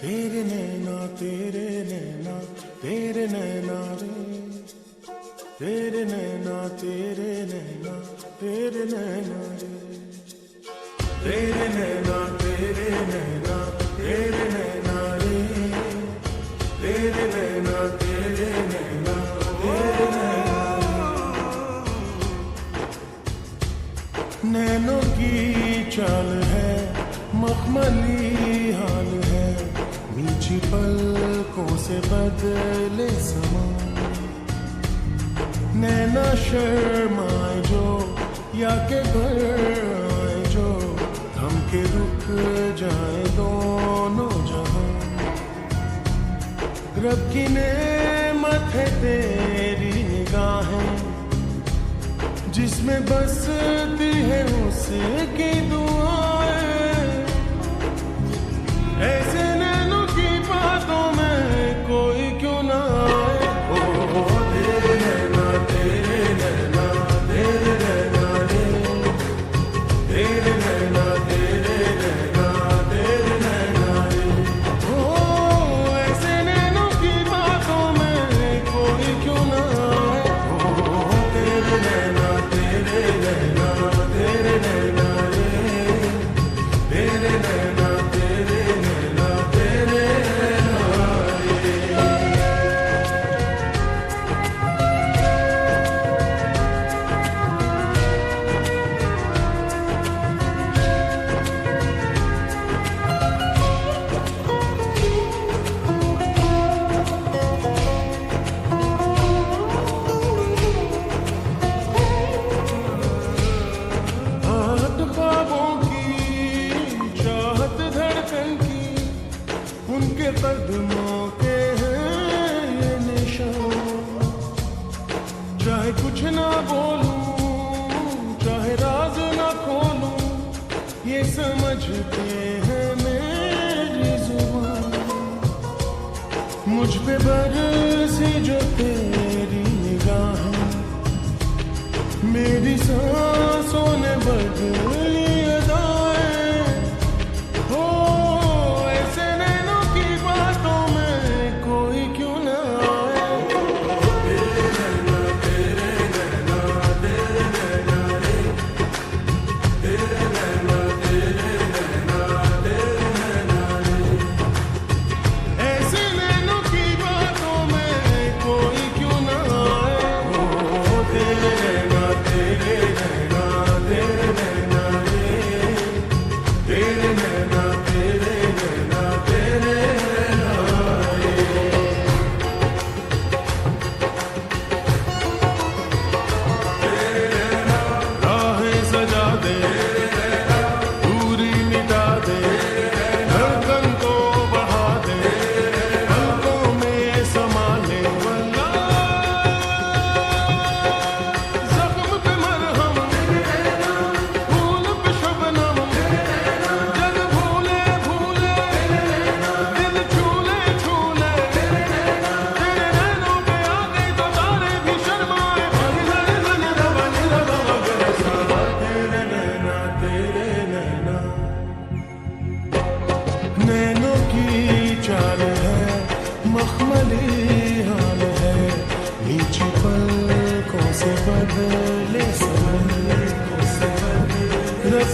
तेरे नैना तेरे नैना तेरे नैना रे, तेरे नैना तेरे नैना तेरे नैना रे, तेरे नैना तेरे नैना तेरे नैना रे, तेरे नैना तेरे नैना तेरे नैना। नैनों की चाल है मखमली हाल है, मीठी पलकों से बदले समा। नैना शर्माए जो या के घर आए जो, थम के रुक जाए दोनों जहां। रब की नेमत है तेरी निगाहें, जिसमें बसती है उसकी दुआएं। ऐसे नैनों की बातों में कोई क्यों ना आए। ओ तेरे नैना तेरे नैना तेरे नैना रे, तेरे नैना तेरे नैना तेरे नैना रे। ओ ऐसे नैनों की बातों में कोई क्यों ना आए। ओ तेरे नैना तेरे नैना तेरे नैना रे, तेरे नैना तेरे नैना तेरे नैना रे। आहट ख्वाबों की चाहत धड़कन की, उनके कदमों के हैं ये निशान। चाहे कुछ ना बोलूं चाहे राज ना खोलूं, ये समझते हैं मेरी जुबान। मुझ पे बरसी जो तेरी निगाहें, मेरी सांसों ने बदली अदाएं। हो ऐसे नैनों की बातों में कोई क्यों ना आए। तेरे नैना तेरे नैना तेरे नैना रे, तेरे नैना तेरे नैना तेरे नैना रे। ऐसे नैनों की बातों में कोई क्यों ना आए। ओ तेरे नैना तेरे नैना तेरे नैना रे, तेरे नैना तेरे नैना तेरे नैना रे। राहें सजा दे दूरी मिटा दे, धड़कन को बढ़ा दे, पलकों में समा ले वल्ला। जख्म पे मरहम फूल पे शबनम, जग भूले भूले दिल छूले छूले। तेरे नैनों पे आ गई तो तारे भी शर्माए। तेरे नैना तेरे नैना। नैनों की चाल है मखमली हाल है, मीठी पलकों से बदले समय। रब